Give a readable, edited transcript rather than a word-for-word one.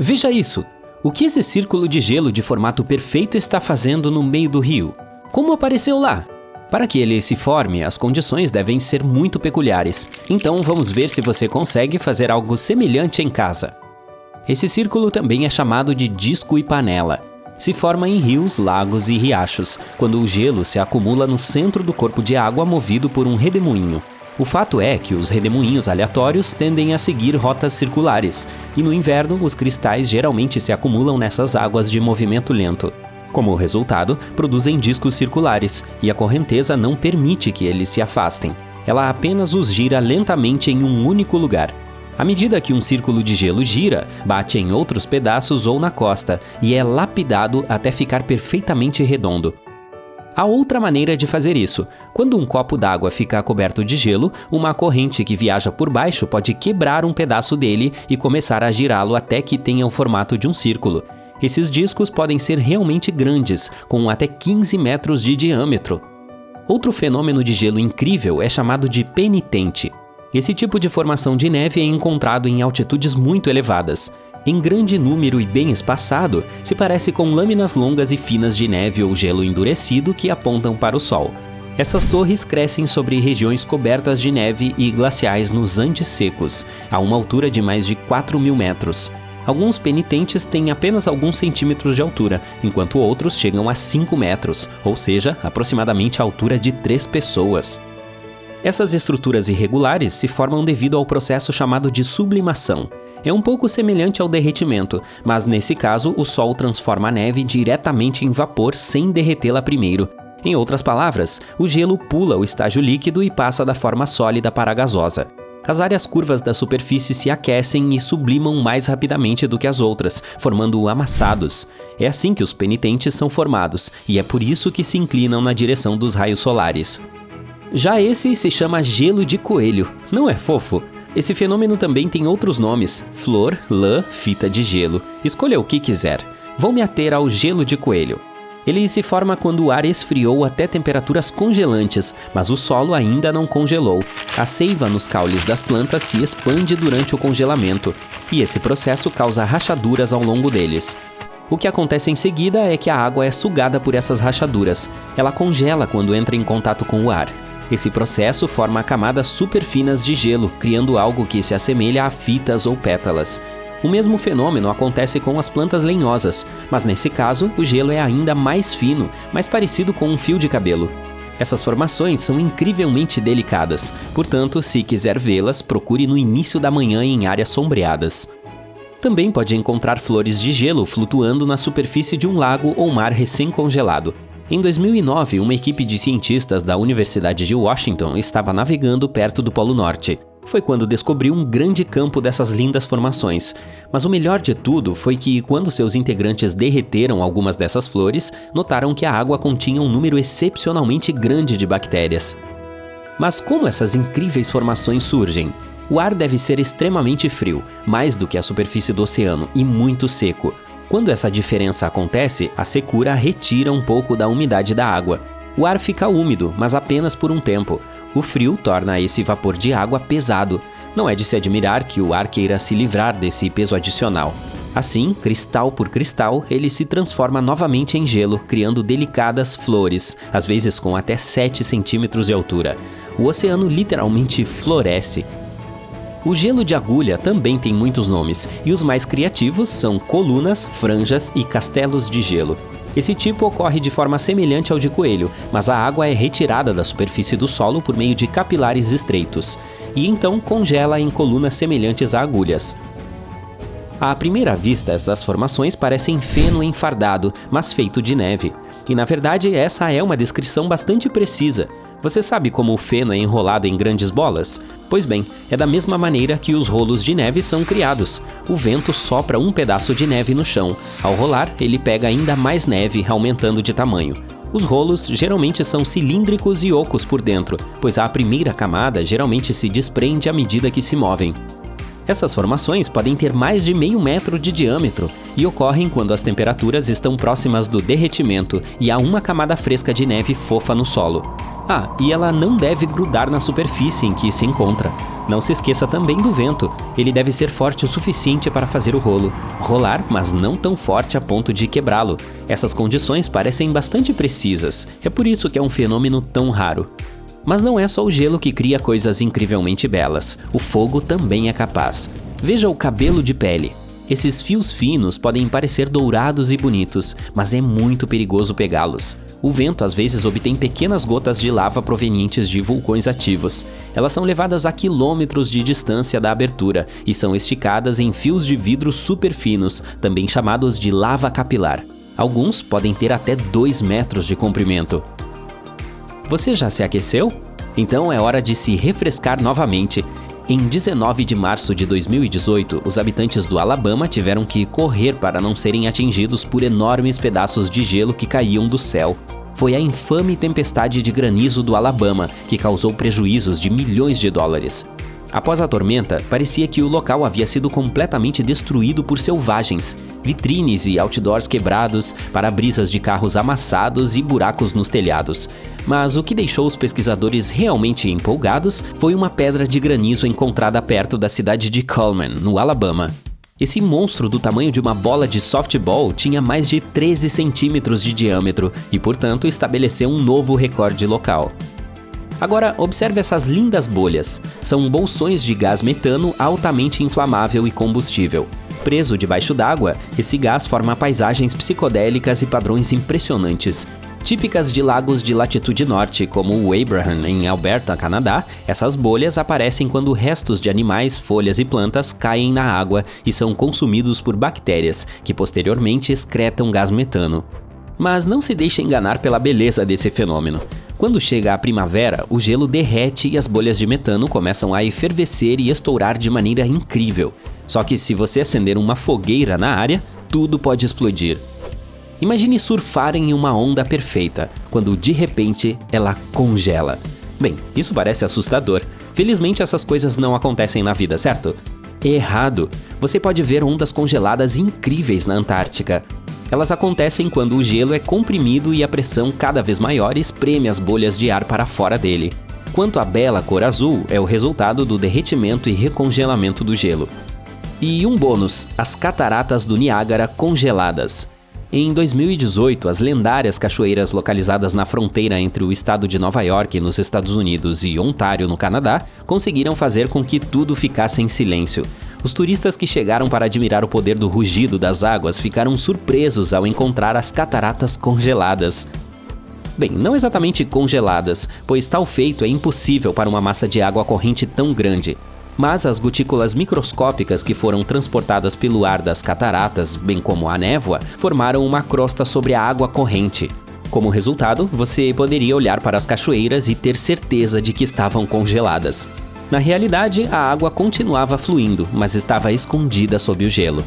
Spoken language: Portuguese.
Veja isso! O que esse círculo de gelo de formato perfeito está fazendo no meio do rio? Como apareceu lá? Para que ele se forme, as condições devem ser muito peculiares. Então vamos ver se você consegue fazer algo semelhante em casa. Esse círculo também é chamado de disco e panela. Se forma em rios, lagos e riachos, quando o gelo se acumula no centro do corpo de água movido por um redemoinho. O fato é que os redemoinhos aleatórios tendem a seguir rotas circulares, e no inverno os cristais geralmente se acumulam nessas águas de movimento lento. Como resultado, produzem discos circulares, e a correnteza não permite que eles se afastem. Ela apenas os gira lentamente em um único lugar. À medida que um círculo de gelo gira, bate em outros pedaços ou na costa, e é lapidado até ficar perfeitamente redondo. Há outra maneira de fazer isso. Quando um copo d'água fica coberto de gelo, uma corrente que viaja por baixo pode quebrar um pedaço dele e começar a girá-lo até que tenha o formato de um círculo. Esses discos podem ser realmente grandes, com até 15 metros de diâmetro. Outro fenômeno de gelo incrível é chamado de penitente. Esse tipo de formação de neve é encontrado em altitudes muito elevadas. Em grande número e bem espaçado, se parece com lâminas longas e finas de neve ou gelo endurecido que apontam para o sol. Essas torres crescem sobre regiões cobertas de neve e glaciais nos Andes secos, a uma altura de mais de 4.000 metros. Alguns penitentes têm apenas alguns centímetros de altura, enquanto outros chegam a 5 metros, ou seja, aproximadamente a altura de 3 pessoas. Essas estruturas irregulares se formam devido ao processo chamado de sublimação. É um pouco semelhante ao derretimento, mas nesse caso o Sol transforma a neve diretamente em vapor sem derretê-la primeiro. Em outras palavras, o gelo pula o estágio líquido e passa da forma sólida para a gasosa. As áreas curvas da superfície se aquecem e sublimam mais rapidamente do que as outras, formando amassados. É assim que os penitentes são formados, e é por isso que se inclinam na direção dos raios solares. Já esse se chama gelo de coelho. Não é fofo? Esse fenômeno também tem outros nomes: flor, lã, fita de gelo. Escolha o que quiser. Vou me ater ao gelo de coelho. Ele se forma quando o ar esfriou até temperaturas congelantes, mas o solo ainda não congelou. A seiva nos caules das plantas se expande durante o congelamento, e esse processo causa rachaduras ao longo deles. O que acontece em seguida é que a água é sugada por essas rachaduras. Ela congela quando entra em contato com o ar. Esse processo forma camadas superfinas de gelo, criando algo que se assemelha a fitas ou pétalas. O mesmo fenômeno acontece com as plantas lenhosas, mas nesse caso o gelo é ainda mais fino, mais parecido com um fio de cabelo. Essas formações são incrivelmente delicadas, portanto, se quiser vê-las, procure no início da manhã em áreas sombreadas. Também pode encontrar flores de gelo flutuando na superfície de um lago ou mar recém-congelado. Em 2009, uma equipe de cientistas da Universidade de Washington estava navegando perto do Polo Norte. Foi quando descobriu um grande campo dessas lindas formações. Mas o melhor de tudo foi que, quando seus integrantes derreteram algumas dessas flores, notaram que a água continha um número excepcionalmente grande de bactérias. Mas como essas incríveis formações surgem? O ar deve ser extremamente frio, mais do que a superfície do oceano, e muito seco. Quando essa diferença acontece, a secura retira um pouco da umidade da água. O ar fica úmido, mas apenas por um tempo. O frio torna esse vapor de água pesado. Não é de se admirar que o ar queira se livrar desse peso adicional. Assim, cristal por cristal, ele se transforma novamente em gelo, criando delicadas flores, às vezes com até 7 centímetros de altura. O oceano literalmente floresce. O gelo de agulha também tem muitos nomes, e os mais criativos são colunas, franjas e castelos de gelo. Esse tipo ocorre de forma semelhante ao de coelho, mas a água é retirada da superfície do solo por meio de capilares estreitos, e então congela em colunas semelhantes a agulhas. À primeira vista, essas formações parecem feno enfardado, mas feito de neve. E na verdade, essa é uma descrição bastante precisa. Você sabe como o feno é enrolado em grandes bolas? Pois bem, é da mesma maneira que os rolos de neve são criados. O vento sopra um pedaço de neve no chão. Ao rolar, ele pega ainda mais neve, aumentando de tamanho. Os rolos geralmente são cilíndricos e ocos por dentro, pois a primeira camada geralmente se desprende à medida que se movem. Essas formações podem ter mais de meio metro de diâmetro e ocorrem quando as temperaturas estão próximas do derretimento e há uma camada fresca de neve fofa no solo. E ela não deve grudar na superfície em que se encontra. Não se esqueça também do vento. Ele deve ser forte o suficiente para fazer o rolo. Rolar, mas não tão forte a ponto de quebrá-lo. Essas condições parecem bastante precisas. É por isso que é um fenômeno tão raro. Mas não é só o gelo que cria coisas incrivelmente belas. O fogo também é capaz. Veja o cabelo de pele. Esses fios finos podem parecer dourados e bonitos, mas é muito perigoso pegá-los. O vento às vezes obtém pequenas gotas de lava provenientes de vulcões ativos. Elas são levadas a quilômetros de distância da abertura e são esticadas em fios de vidro super finos, também chamados de lava capilar. Alguns podem ter até 2 metros de comprimento. Você já se aqueceu? Então é hora de se refrescar novamente. Em 19 de março de 2018, os habitantes do Alabama tiveram que correr para não serem atingidos por enormes pedaços de gelo que caíam do céu. Foi a infame tempestade de granizo do Alabama que causou prejuízos de milhões de dólares. Após a tormenta, parecia que o local havia sido completamente destruído por selvagens. Vitrines e outdoors quebrados, para-brisas de carros amassados e buracos nos telhados. Mas o que deixou os pesquisadores realmente empolgados foi uma pedra de granizo encontrada perto da cidade de Cullman, no Alabama. Esse monstro do tamanho de uma bola de softball tinha mais de 13 centímetros de diâmetro e, portanto, estabeleceu um novo recorde local. Agora, observe essas lindas bolhas. São bolsões de gás metano altamente inflamável e combustível. Preso debaixo d'água, esse gás forma paisagens psicodélicas e padrões impressionantes. Típicas de lagos de latitude norte, como o Abraham, em Alberta, Canadá, essas bolhas aparecem quando restos de animais, folhas e plantas caem na água e são consumidos por bactérias, que posteriormente excretam gás metano. Mas não se deixe enganar pela beleza desse fenômeno. Quando chega a primavera, o gelo derrete e as bolhas de metano começam a efervescer e estourar de maneira incrível. Só que se você acender uma fogueira na área, tudo pode explodir. Imagine surfar em uma onda perfeita, quando de repente ela congela. Bem, isso parece assustador. Felizmente essas coisas não acontecem na vida, certo? Errado! Você pode ver ondas congeladas incríveis na Antártica. Elas acontecem quando o gelo é comprimido e a pressão cada vez maior espreme as bolhas de ar para fora dele. Quanto à bela cor azul, é o resultado do derretimento e recongelamento do gelo. E um bônus, as cataratas do Niágara congeladas. Em 2018, as lendárias cachoeiras localizadas na fronteira entre o estado de Nova York, nos Estados Unidos, e Ontário, no Canadá, conseguiram fazer com que tudo ficasse em silêncio. Os turistas que chegaram para admirar o poder do rugido das águas ficaram surpresos ao encontrar as cataratas congeladas. Bem, não exatamente congeladas, pois tal feito é impossível para uma massa de água corrente tão grande. Mas as gotículas microscópicas que foram transportadas pelo ar das cataratas, bem como a névoa, formaram uma crosta sobre a água corrente. Como resultado, você poderia olhar para as cachoeiras e ter certeza de que estavam congeladas. Na realidade, a água continuava fluindo, mas estava escondida sob o gelo.